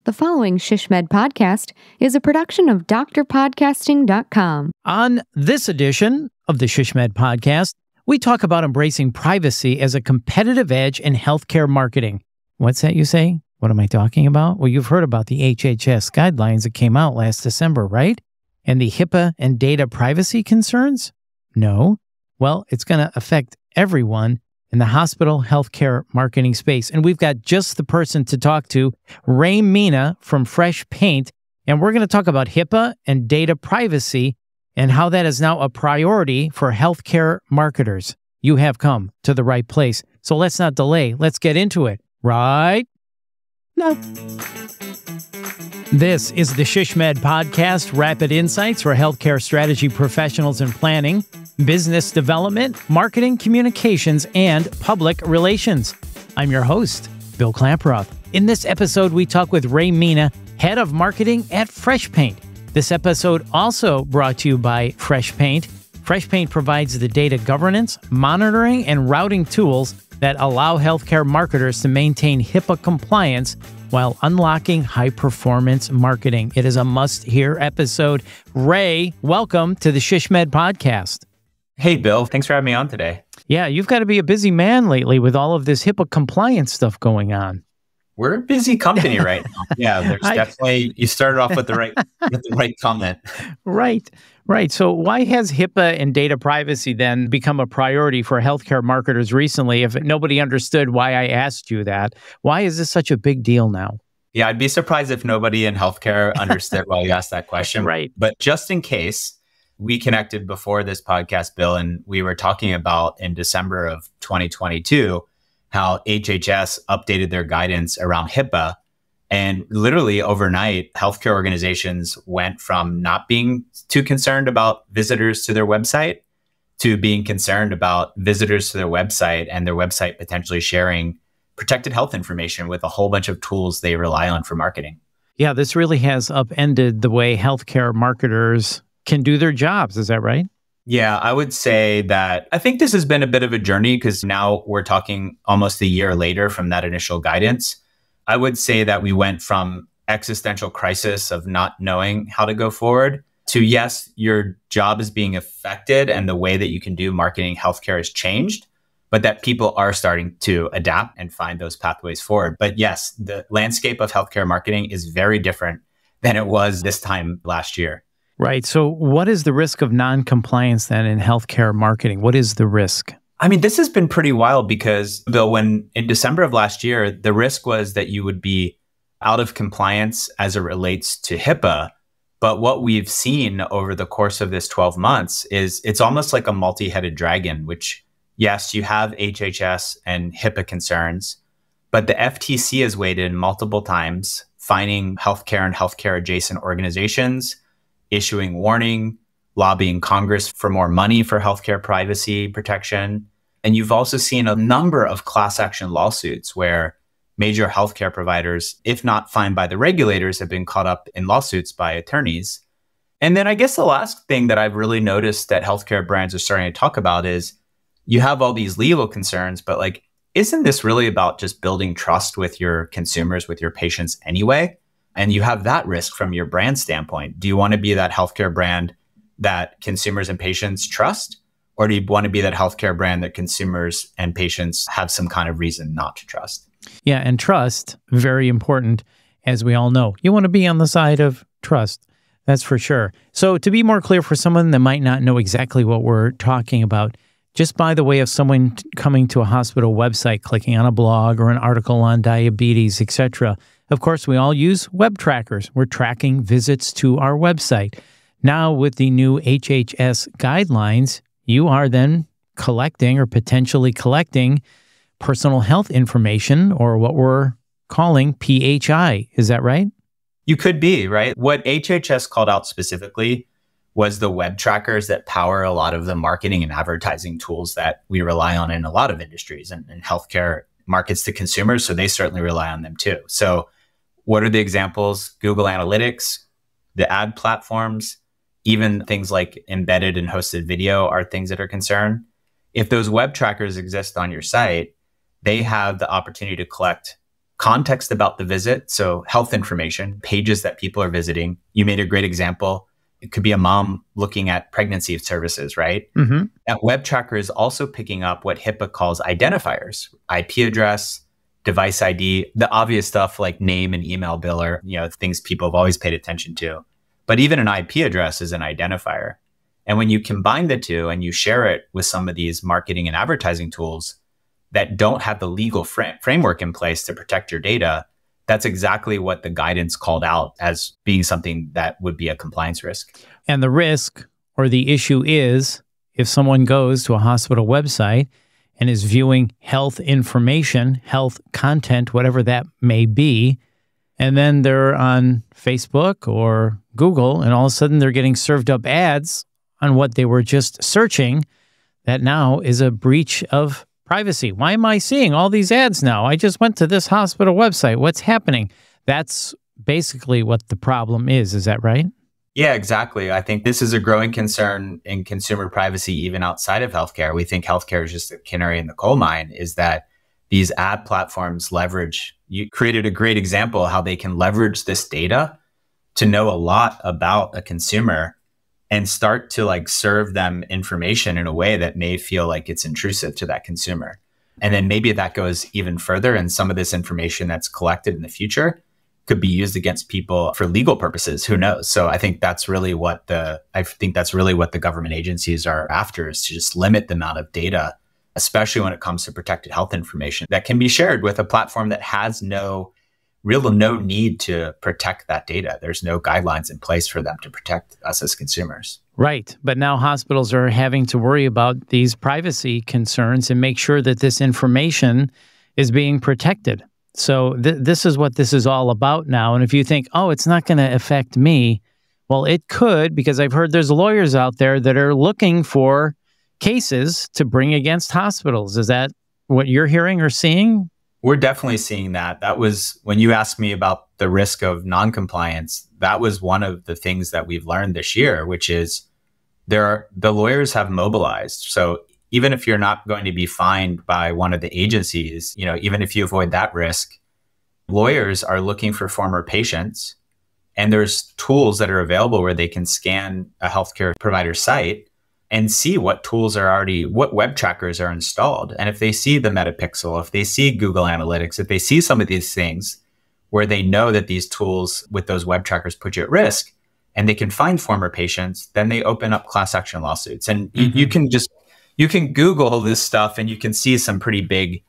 The following ShishMed podcast is a production of drpodcasting.com. On this edition of the ShishMed podcast, we talk about embracing privacy as a competitive edge in healthcare marketing. What's that you say? What am I talking about? Well, you've heard about the HHS guidelines that came out last December, right? And the HIPAA and data privacy concerns? No. Well, it's going to affect everyone in the hospital healthcare marketing space. And we've got just the person to talk to, Mina from Freshpaint. And we're going to talk about HIPAA and data privacy and how that is now a priority for healthcare marketers. You have come to the right place. So let's not delay. Let's get into it. Right? No. This is the ShishMed podcast, rapid insights for healthcare strategy professionals in planning, business development, marketing, communications, and public relations. I'm your host, Bill Klaproth. In this episode, we talk with Mina, head of marketing at Freshpaint. This episode also brought to you by Freshpaint. Freshpaint provides the data governance, monitoring, and routing tools that allow healthcare marketers to maintain HIPAA compliance while unlocking high-performance marketing. It is a must-hear episode. Ray, welcome to the ShishMed podcast. Hey, Bill. Thanks for having me on today. Yeah, you've got to be a busy man lately with all of this HIPAA compliance stuff going on. We're a busy company right now. Yeah, there's definitely, you started off with the right comment. Right. So why has HIPAA and data privacy then become a priority for healthcare marketers recently if nobody understood why I asked you that? Why is this such a big deal now? Yeah, I'd be surprised if nobody in healthcare understood why you asked that question. Right. But just in case, we connected before this podcast, Bill, and we were talking about in December of 2022 how HHS updated their guidance around HIPAA. And literally overnight, healthcare organizations went from not being too concerned about visitors to their website to being concerned about visitors to their website and their website potentially sharing protected health information with a whole bunch of tools they rely on for marketing. Yeah, this really has upended the way healthcare marketers can do their jobs. Is that right? Yeah, I would say that I think this has been a bit of a journey because now we're talking almost a year later from that initial guidance. I would say that we went from existential crisis of not knowing how to go forward to, yes, your job is being affected and the way that you can do marketing healthcare has changed, but that people are starting to adapt and find those pathways forward. But yes, the landscape of healthcare marketing is very different than it was this time last year. Right. So what is the risk of non-compliance then in healthcare marketing? What is the risk? I mean, this has been pretty wild because, Bill, when in December of last year, the risk was that you would be out of compliance as it relates to HIPAA. But what we've seen over the course of this 12 months is it's almost like a multi-headed dragon, which, yes, you have HHS and HIPAA concerns, but the FTC has weighed in multiple times, fining healthcare and healthcare adjacent organizations, issuing warning, lobbying Congress for more money for healthcare privacy protection. And you've also seen a number of class action lawsuits where major healthcare providers, if not fined by the regulators, have been caught up in lawsuits by attorneys. And then I guess the last thing that I've really noticed that healthcare brands are starting to talk about is you have all these legal concerns, but like, isn't this really about just building trust with your consumers, with your patients anyway? And you have that risk from your brand standpoint. Do you want to be that healthcare brand that consumers and patients trust? Or do you want to be that healthcare brand that consumers and patients have some kind of reason not to trust? Yeah, and trust, very important, as we all know. You want to be on the side of trust, that's for sure. So to be more clear for someone that might not know exactly what we're talking about, just by the way of someone coming to a hospital website, clicking on a blog or an article on diabetes, etc., of course, we all use web trackers. We're tracking visits to our website. Now, with the new HHS guidelines, you are then collecting or potentially collecting personal health information, or what we're calling PHI. Is that right? You could be, right? What HHS called out specifically was the web trackers that power a lot of the marketing and advertising tools that we rely on in a lot of industries, and healthcare markets to consumers. So they certainly rely on them too. So what are the examples? Google Analytics, the ad platforms, even things like embedded and hosted video are things that are concerned. If those web trackers exist on your site, they have the opportunity to collect context about the visit. So health information, pages that people are visiting. You made a great example. It could be a mom looking at pregnancy services, right? Mm-hmm. That web tracker is also picking up what HIPAA calls identifiers, IP address, device ID, the obvious stuff like name and email biller, things people have always paid attention to. But even an IP address is an identifier. And when you combine the two and you share it with some of these marketing and advertising tools that don't have the legal framework in place to protect your data, that's exactly what the guidance called out as being something that would be a compliance risk. And the risk or the issue is if someone goes to a hospital website and is viewing health information, health content, whatever that may be, and then they're on Facebook or Google, and all of a sudden they're getting served up ads on what they were just searching, that now is a breach of privacy. Why am I seeing all these ads now? I just went to this hospital website. What's happening? That's basically what the problem is. Is that right? Yeah, exactly. I think this is a growing concern in consumer privacy, even outside of healthcare. We think healthcare is just a canary in the coal mine, is that these ad platforms leverage. You created a great example how they can leverage this data to know a lot about a consumer and start to serve them information in a way that may feel like it's intrusive to that consumer. And then maybe that goes even further, and some of this information that's collected in the future could be used against people for legal purposes. Who knows? So I think that's really what the government agencies are after, is to just limit the amount of data, especially when it comes to protected health information that can be shared with a platform that has no need to protect that data. There's no guidelines in place for them to protect us as consumers. Right. But now hospitals are having to worry about these privacy concerns and make sure that this information is being protected. So this is what this is all about now. And if you think, oh, it's not going to affect me, well, it could, because I've heard there's lawyers out there that are looking for cases to bring against hospitals. Is that what you're hearing or seeing? We're definitely seeing that. That was when you asked me about the risk of non-compliance. That was one of the things that we've learned this year, which is the lawyers have mobilized. So even if you're not going to be fined by one of the agencies, even if you avoid that risk, lawyers are looking for former patients, and there's tools that are available where they can scan a healthcare provider site and see what web trackers are installed. And if they see the Metapixel, if they see Google Analytics, if they see some of these things where they know that these tools with those web trackers put you at risk, and they can find former patients, then they open up class action lawsuits. And you can Google this stuff and you can see some pretty big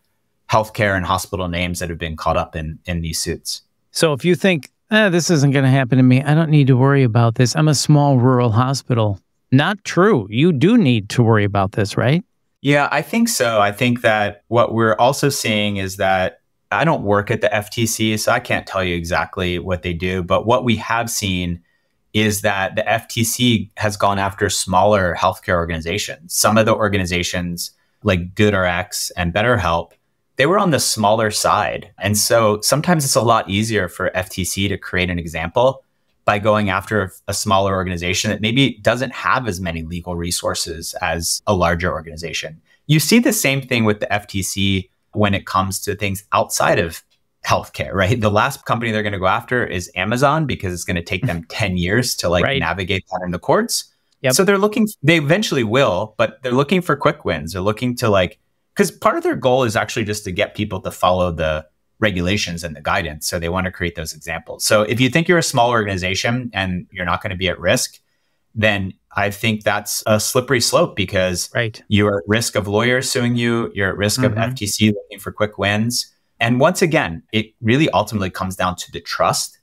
healthcare and hospital names that have been caught up in these suits. So if you think, this isn't going to happen to me, I don't need to worry about this, I'm a small rural hospital. Not true. You do need to worry about this, right? Yeah, I think so. I think that what we're also seeing is that I don't work at the FTC, so I can't tell you exactly what they do. But what we have seen is that the FTC has gone after smaller healthcare organizations. Some of the organizations like GoodRx and BetterHelp, they were on the smaller side. And so sometimes it's a lot easier for FTC to create an example by going after a smaller organization that maybe doesn't have as many legal resources as a larger organization. You see the same thing with the FTC when it comes to things outside of healthcare, right? The last company they're going to go after is Amazon, because it's going to take them 10 years to navigate that in the courts. Yep. So they eventually will, but they're looking for quick wins. They're looking to because part of their goal is actually just to get people to follow the regulations and the guidance. So they want to create those examples. So if you think you're a small organization and you're not going to be at risk, then I think that's a slippery slope, because you're at risk of lawyers suing you. You're at risk of FTC looking for quick wins. And once again, it really ultimately comes down to the trust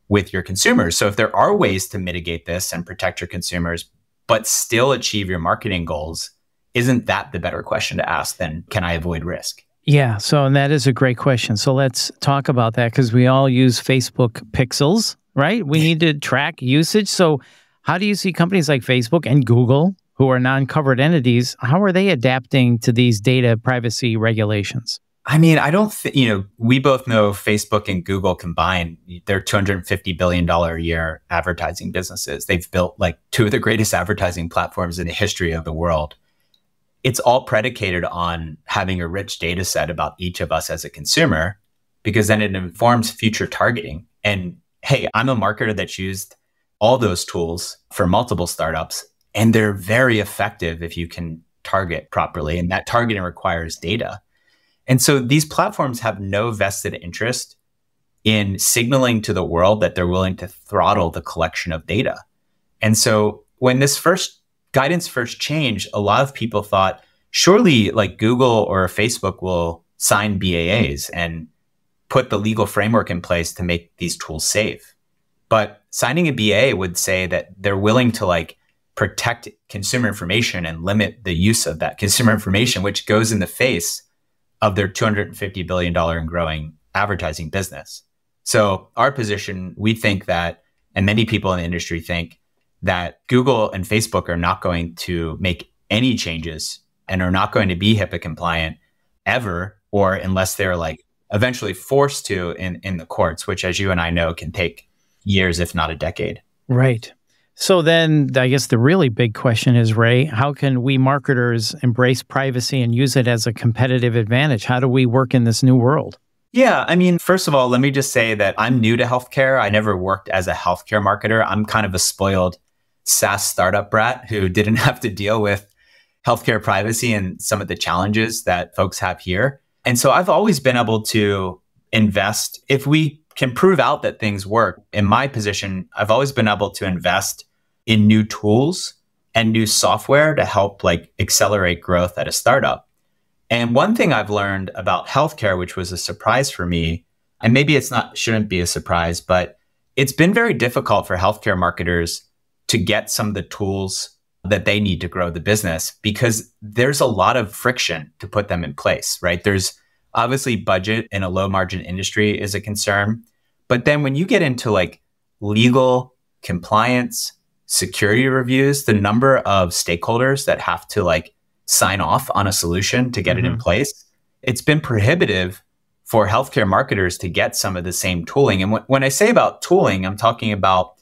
with your consumers. So if there are ways to mitigate this and protect your consumers, but still achieve your marketing goals, isn't that the better question to ask than, can I avoid risk? Yeah. So, and that is a great question. So let's talk about that, because we all use Facebook pixels, right? We need to track usage. So how do you see companies like Facebook and Google, who are non-covered entities, how are they adapting to these data privacy regulations? I mean, I don't think, we both know Facebook and Google combined, they're $250 billion a year advertising businesses. They've built two of the greatest advertising platforms in the history of the world. It's all predicated on having a rich data set about each of us as a consumer. because then it informs future targeting. And hey, I'm a marketer that's used all those tools for multiple startups, and they're very effective if you can target properly. And that targeting requires data. And so these platforms have no vested interest in signaling to the world that they're willing to throttle the collection of data. And so when this guidance first changed, a lot of people thought, surely like Google or Facebook will sign BAAs and put the legal framework in place to make these tools safe. But signing a BAA would say that they're willing to like protect consumer information and limit the use of that consumer information, which goes in the face of their $250 billion and growing advertising business. So our position, we think that, and many people in the industry think that Google and Facebook are not going to make any changes and are not going to be HIPAA compliant ever, or unless they're like eventually forced to in the courts, which as you and I know can take years, if not a decade. Right. So then I guess the really big question is, Ray, how can we marketers embrace privacy and use it as a competitive advantage? How do we work in this new world? Yeah, I mean, first of all, let me just say that I'm new to healthcare. I never worked as a healthcare marketer. I'm kind of a spoiled SaaS startup brat who didn't have to deal with healthcare privacy and some of the challenges that folks have here. And so I've always been able to invest. If we can prove out that things work, in my position, I've always been able to invest in new tools and new software to help like accelerate growth at a startup. And one thing I've learned about healthcare, which was a surprise for me, and maybe shouldn't be a surprise, but it's been very difficult for healthcare marketers to get some of the tools that they need to grow the business because there's a lot of friction to put them in place, right? There's obviously budget in a low margin industry is a concern. But then when you get into like legal compliance, security reviews, the number of stakeholders that have to like sign off on a solution to get it in place, it's been prohibitive for healthcare marketers to get some of the same tooling. And when I say about tooling, I'm talking about,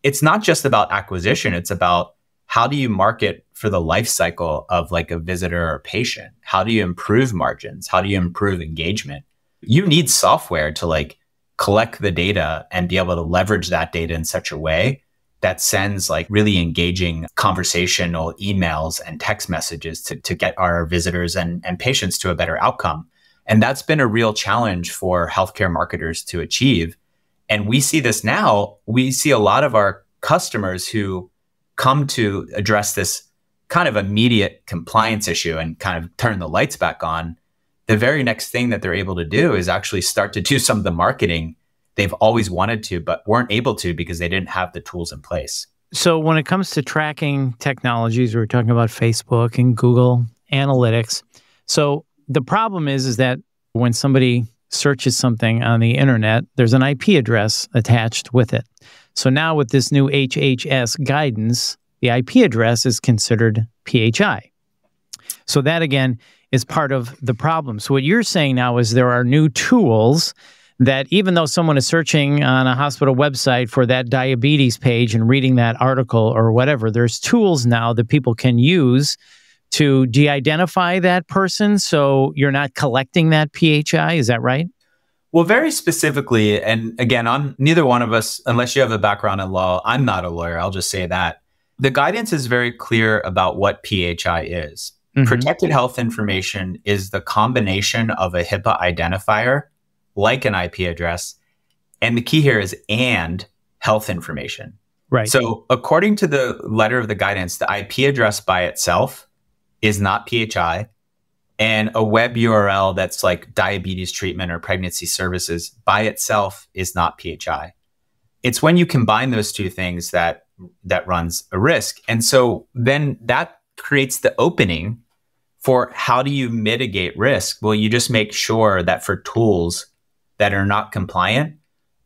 it's not just about acquisition. It's about how do you market for the life cycle of like a visitor or patient? How do you improve margins? How do you improve engagement? You need software to like collect the data and be able to leverage that data in such a way that sends like really engaging conversational emails and text messages to get our visitors and patients to a better outcome. And that's been a real challenge for healthcare marketers to achieve. And we see this now. We see a lot of our customers who come to address this kind of immediate compliance issue and kind of turn the lights back on. The very next thing that they're able to do is actually start to do some of the marketing they've always wanted to, but weren't able to because they didn't have the tools in place. So when it comes to tracking technologies, we're talking about Facebook and Google Analytics. So the problem is that when somebody searches something on the internet, there's an IP address attached with it. So now with this new HHS guidance, the IP address is considered PHI. So that again is part of the problem. So what you're saying now is there are new tools that even though someone is searching on a hospital website for that diabetes page and reading that article or whatever, there's tools now that people can use to de-identify that person so you're not collecting that PHI. Is that right? Well, very specifically, and again, neither one of us, unless you have a background in law, I'm not a lawyer, I'll just say that. The guidance is very clear about what PHI is. Protected health information is the combination of a HIPAA identifier, like an IP address. And the key here is and health information. Right. So according to the letter of the guidance, the IP address by itself is not PHI. And a web URL that's like diabetes treatment or pregnancy services by itself is not PHI. It's when you combine those two things that runs a risk. And so then that creates the opening for how do you mitigate risk? Well, you just make sure that for tools that are not compliant,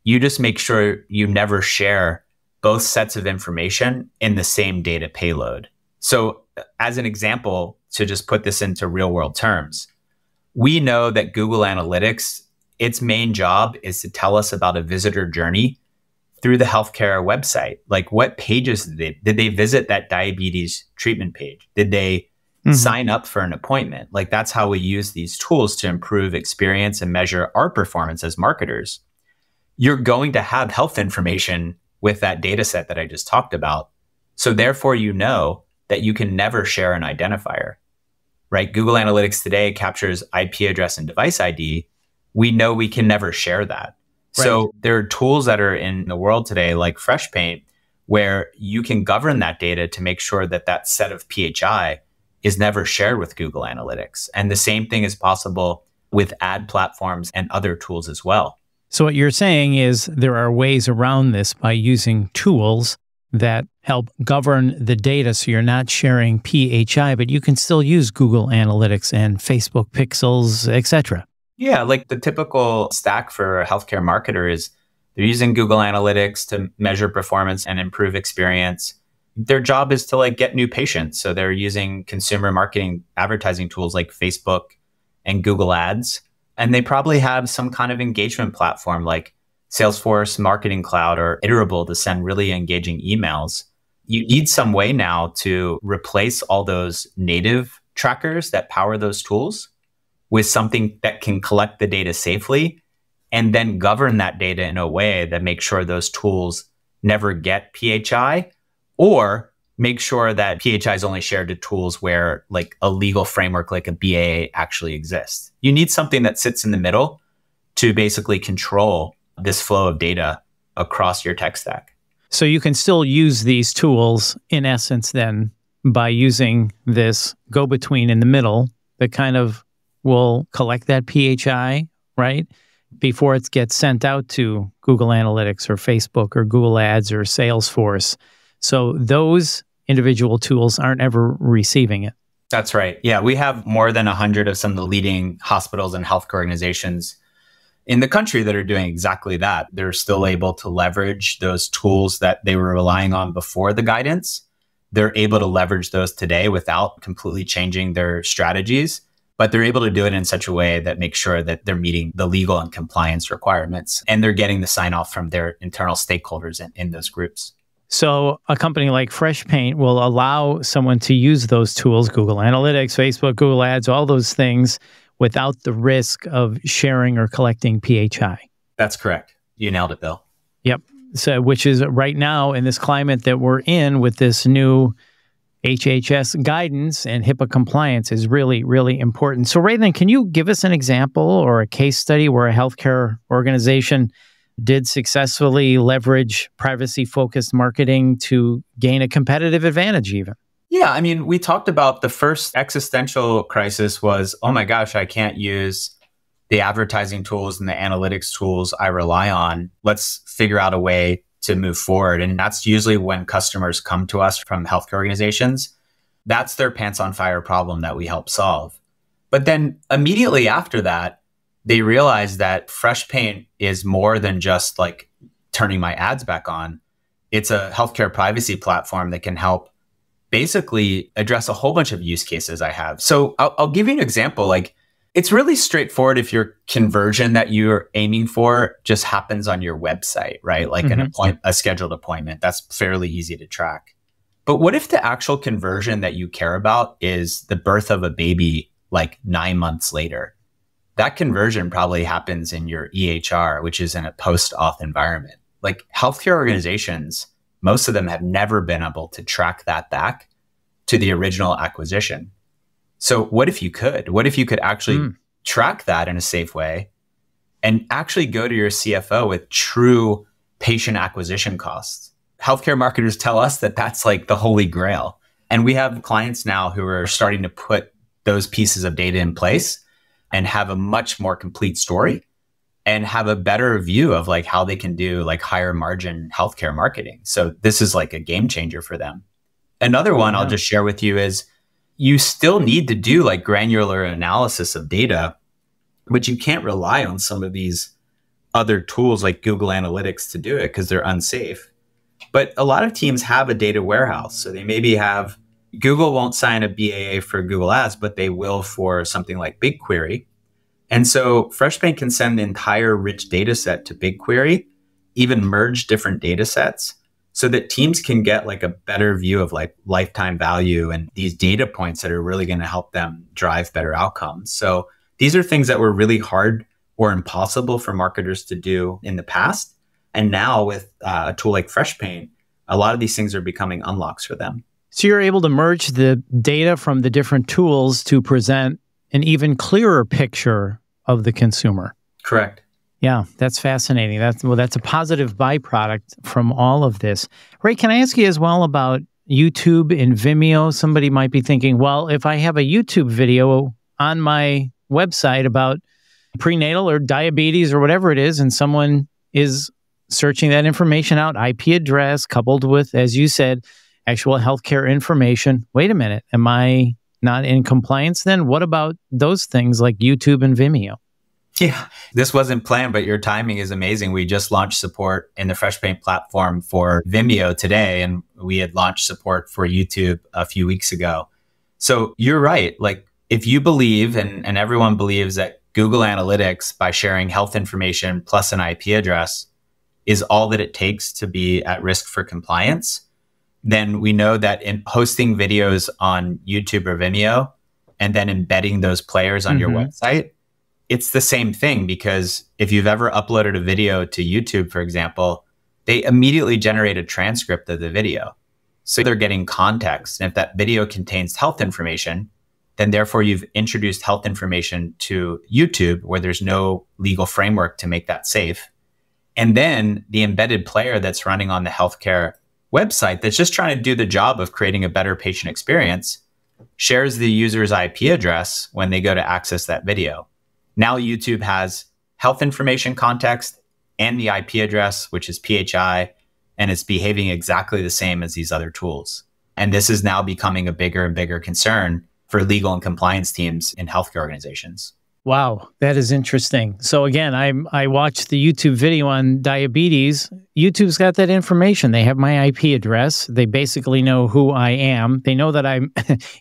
you just make sure you never share both sets of information in the same data payload. So as an example, to just put this into real world terms, we know that Google Analytics, its main job is to tell us about a visitor journey through the healthcare website. Like what pages did they visit that diabetes treatment page? Did they sign up for an appointment. Like that's how we use these tools to improve experience and measure our performance as marketers. You're going to have health information with that data set that I just talked about. So therefore, you know that you can never share an identifier, right? Google Analytics today captures IP address and device ID. We know we can never share that. Right. So there are tools that are in the world today, like Freshpaint, where you can govern that data to make sure that that set of PHI is never shared with Google Analytics. And the same thing is possible with ad platforms and other tools as well. So what you're saying is there are ways around this by using tools that help govern the data so you're not sharing PHI, but you can still use Google Analytics and Facebook pixels, etc. Yeah, like the typical stack for a healthcare marketer is they're using Google Analytics to measure performance and improve experience. Their job is to like get new patients. So they're using consumer marketing advertising tools like Facebook and Google Ads. And they probably have some kind of engagement platform like Salesforce Marketing Cloud or Iterable to send really engaging emails. You need some way now to replace all those native trackers that power those tools with something that can collect the data safely and then govern that data in a way that makes sure those tools never get PHI, or make sure that PHI is only shared to tools where like a legal framework like a BAA actually exists. You need something that sits in the middle to basically control this flow of data across your tech stack. So you can still use these tools in essence then by using this go-between in the middle that kind of will collect that PHI, right? Before it gets sent out to Google Analytics or Facebook or Google Ads or Salesforce. So those individual tools aren't ever receiving it. That's right. Yeah, we have more than 100 of some of the leading hospitals and healthcare organizations in the country that are doing exactly that. They're still able to leverage those tools that they were relying on before the guidance. They're able to leverage those today without completely changing their strategies, but they're able to do it in such a way that makes sure that they're meeting the legal and compliance requirements, and they're getting the sign off from their internal stakeholders in those groups. So a company like Freshpaint will allow someone to use those tools, Google Analytics, Facebook, Google Ads, all those things, without the risk of sharing or collecting PHI. That's correct. You nailed it, Bill. Yep. So, which is right now in this climate that we're in with this new HHS guidance and HIPAA compliance is really, really important. So, Raylan, can you give us an example or a case study where a healthcare organization did successfully leverage privacy-focused marketing to gain a competitive advantage even? Yeah, I mean, we talked about the first existential crisis was, oh my gosh, I can't use the advertising tools and the analytics tools I rely on. Let's figure out a way to move forward. And that's usually when customers come to us from healthcare organizations. That's their pants on fire problem that we help solve. But then immediately after that, they realize that Freshpaint is more than just like turning my ads back on. It's a healthcare privacy platform that can help basically address a whole bunch of use cases I have. So I'll give you an example. Like, it's really straightforward if your conversion that you're aiming for just happens on your website, right? Like a scheduled appointment. That's fairly easy to track. But what if the actual conversion that you care about is the birth of a baby like 9 months later? That conversion probably happens in your EHR, which is in a post-auth environment. Like healthcare organizations, most of them have never been able to track that back to the original acquisition. So what if you could? What if you could actually track that in a safe way and actually go to your CFO with true patient acquisition costs? Healthcare marketers tell us that that's like the holy grail. And we have clients now who are starting to put those pieces of data in place and have a much more complete story and have a better view of like how they can do like higher margin healthcare marketing. So this is like a game changer for them. Another one I'll just share with you is you still need to do like granular analysis of data, but you can't rely on some of these other tools like Google Analytics to do it because they're unsafe. But a lot of teams have a data warehouse. So they maybe have, Google won't sign a BAA for Google Ads, but they will for something like BigQuery. And so Freshpaint can send the entire rich data set to BigQuery, even merge different data sets so that teams can get like a better view of like lifetime value and these data points that are really going to help them drive better outcomes. So these are things that were really hard or impossible for marketers to do in the past. And now with a tool like Freshpaint, a lot of these things are becoming unlocks for them. So you're able to merge the data from the different tools to present an even clearer picture of the consumer. Correct. Yeah, that's fascinating. That's a positive byproduct from all of this. Ray, can I ask you as well about YouTube and Vimeo? Somebody might be thinking, well, if I have a YouTube video on my website about prenatal or diabetes or whatever it is, and someone is searching that information out, IP address coupled with, as you said, actual healthcare information. Wait a minute, am I not in compliance then? What about those things like YouTube and Vimeo? Yeah, this wasn't planned, but your timing is amazing. We just launched support in the Freshpaint platform for Vimeo today, and we had launched support for YouTube a few weeks ago. So you're right. Like if you believe, and everyone believes that Google Analytics, by sharing health information plus an IP address, is all that it takes to be at risk for compliance, then we know that in hosting videos on YouTube or Vimeo and then embedding those players on your website, it's the same thing, because if you've ever uploaded a video to YouTube, for example, they immediately generate a transcript of the video. So they're getting context. And if that video contains health information, then therefore you've introduced health information to YouTube where there's no legal framework to make that safe. And then the embedded player that's running on the healthcare website that's just trying to do the job of creating a better patient experience shares the user's IP address when they go to access that video. Now YouTube has health information context and the IP address, which is PHI, and it's behaving exactly the same as these other tools. And this is now becoming a bigger and bigger concern for legal and compliance teams in healthcare organizations. Wow, that is interesting. So again, I watched the YouTube video on diabetes. YouTube's got that information. They have my IP address. They basically know who I am. They know that I'm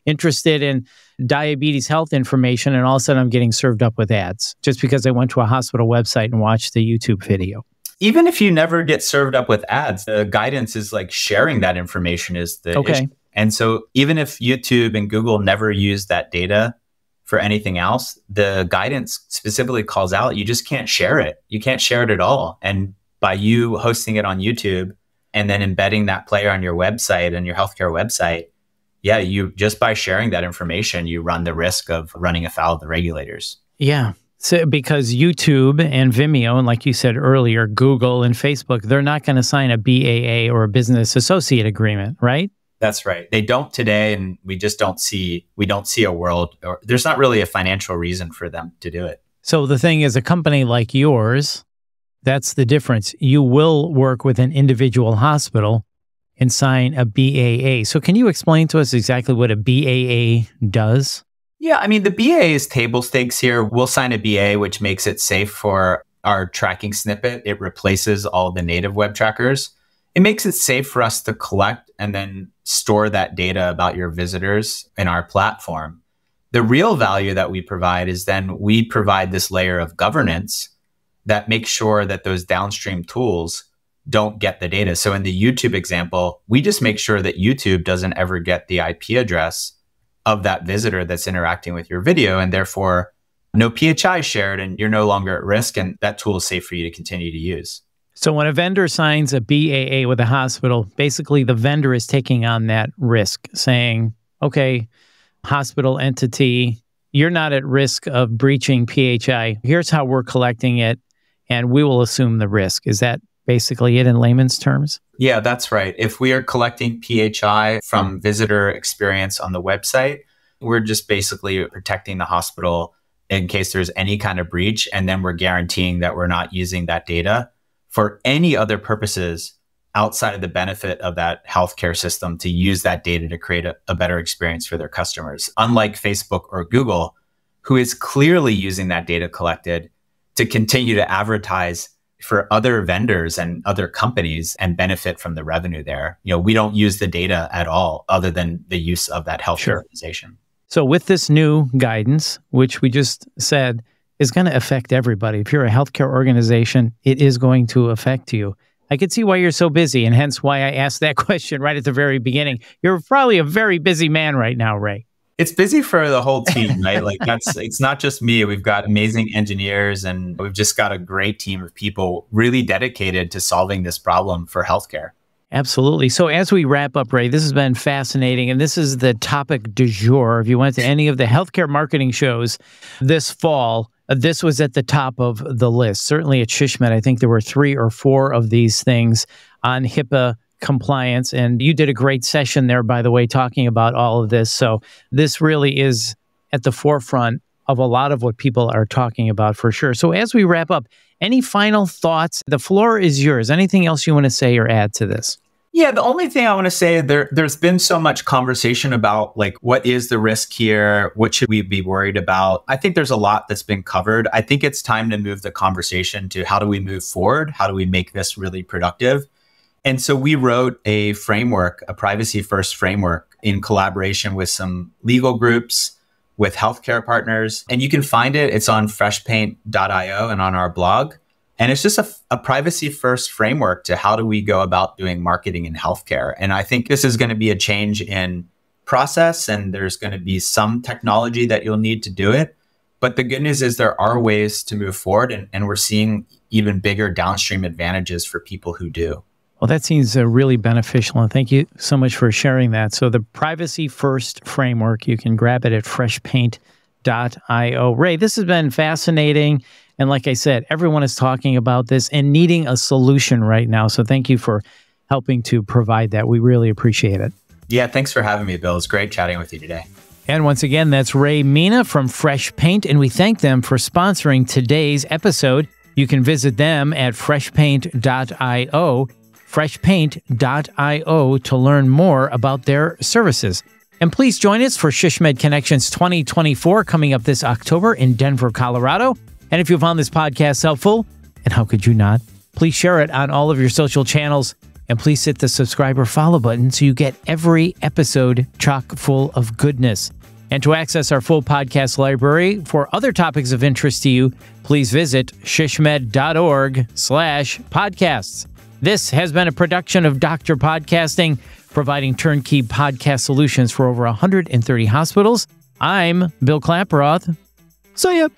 interested in diabetes health information, and all of a sudden I'm getting served up with ads just because I went to a hospital website and watched the YouTube video. Even if you never get served up with ads, the guidance is like sharing that information is the issue. And so even if YouTube and Google never use that data for anything else, the guidance specifically calls out, you just can't share it. You can't share it at all. And by you hosting it on YouTube and then embedding that player on your website and your healthcare website, yeah, you just by sharing that information, you run the risk of running afoul of the regulators. Yeah. So because YouTube and Vimeo, and like you said earlier, Google and Facebook, they're not going to sign a BAA or a business associate agreement, right? That's right. They don't today, and we don't see a world, or there's not really a financial reason for them to do it. So the thing is, a company like yours, that's the difference. You will work with an individual hospital and sign a BAA. So can you explain to us exactly what a BAA does? Yeah, I mean, the BAA is table stakes here. We'll sign a BAA, which makes it safe for our tracking snippet. It replaces all the native web trackers. It makes it safe for us to collect and then store that data about your visitors in our platform. The real value that we provide is then we provide this layer of governance that makes sure that those downstream tools don't get the data. So in the YouTube example, we just make sure that YouTube doesn't ever get the IP address of that visitor that's interacting with your video, and therefore no PHI shared and you're no longer at risk, and that tool is safe for you to continue to use. So when a vendor signs a BAA with a hospital, basically the vendor is taking on that risk, saying, okay, hospital entity, you're not at risk of breaching PHI. Here's how we're collecting it, and we will assume the risk. Is that basically it in layman's terms? Yeah, that's right. If we are collecting PHI from visitor experience on the website, we're just basically protecting the hospital in case there's any kind of breach, and then we're guaranteeing that we're not using that data for any other purposes outside of the benefit of that healthcare system to use that data to create a better experience for their customers. Unlike Facebook or Google, who is clearly using that data collected to continue to advertise for other vendors and other companies and benefit from the revenue there. You know, we don't use the data at all other than the use of that healthcare organization. So with this new guidance, which we just said is going to affect everybody. If you're a healthcare organization, it is going to affect you. I could see why you're so busy, and hence why I asked that question right at the very beginning. You're probably a very busy man right now, Ray. It's busy for the whole team, right? It's not just me. We've got amazing engineers, and we've just got a great team of people really dedicated to solving this problem for healthcare. Absolutely. So as we wrap up, Ray, this has been fascinating, and this is the topic du jour. If you went to any of the healthcare marketing shows this fall, this was at the top of the list. Certainly at SHSMD, I think there were 3 or 4 of these things on HIPAA compliance, and you did a great session there, by the way, talking about all of this. So this really is at the forefront of a lot of what people are talking about for sure. So as we wrap up, any final thoughts? The floor is yours. Anything else you want to say or add to this? Yeah, the only thing I want to say, there's been so much conversation about what is the risk here? What should we be worried about? I think there's a lot that's been covered. I think it's time to move the conversation to how do we move forward? How do we make this really productive? And so we wrote a framework, a privacy first framework in collaboration with some legal groups, with healthcare partners. And you can find it. It's on freshpaint.io and on our blog. And it's just a privacy first framework to how do we go about doing marketing in healthcare. And I think this is going to be a change in process, and there's going to be some technology that you'll need to do it. But the good news is there are ways to move forward, and we're seeing even bigger downstream advantages for people who do. Well, that seems really beneficial, and thank you so much for sharing that. So the Privacy First Framework, you can grab it at freshpaint.io. Ray, this has been fascinating, and like I said, everyone is talking about this and needing a solution right now, so thank you for helping to provide that. We really appreciate it. Yeah, thanks for having me, Bill. It's great chatting with you today. And once again, that's Ray Mina from Freshpaint, and we thank them for sponsoring today's episode. You can visit them at freshpaint.io, freshpaint.io to learn more about their services. And please join us for SHSMD Connections 2024 coming up this October in Denver, Colorado. And if you found this podcast helpful, and how could you not, please share it on all of your social channels. And please hit the subscribe or follow button so you get every episode chock full of goodness. And to access our full podcast library for other topics of interest to you, please visit shsmed.org/podcasts. This has been a production of Dr. Podcasting, providing turnkey podcast solutions for over 130 hospitals. I'm Bill Klaproth. See ya.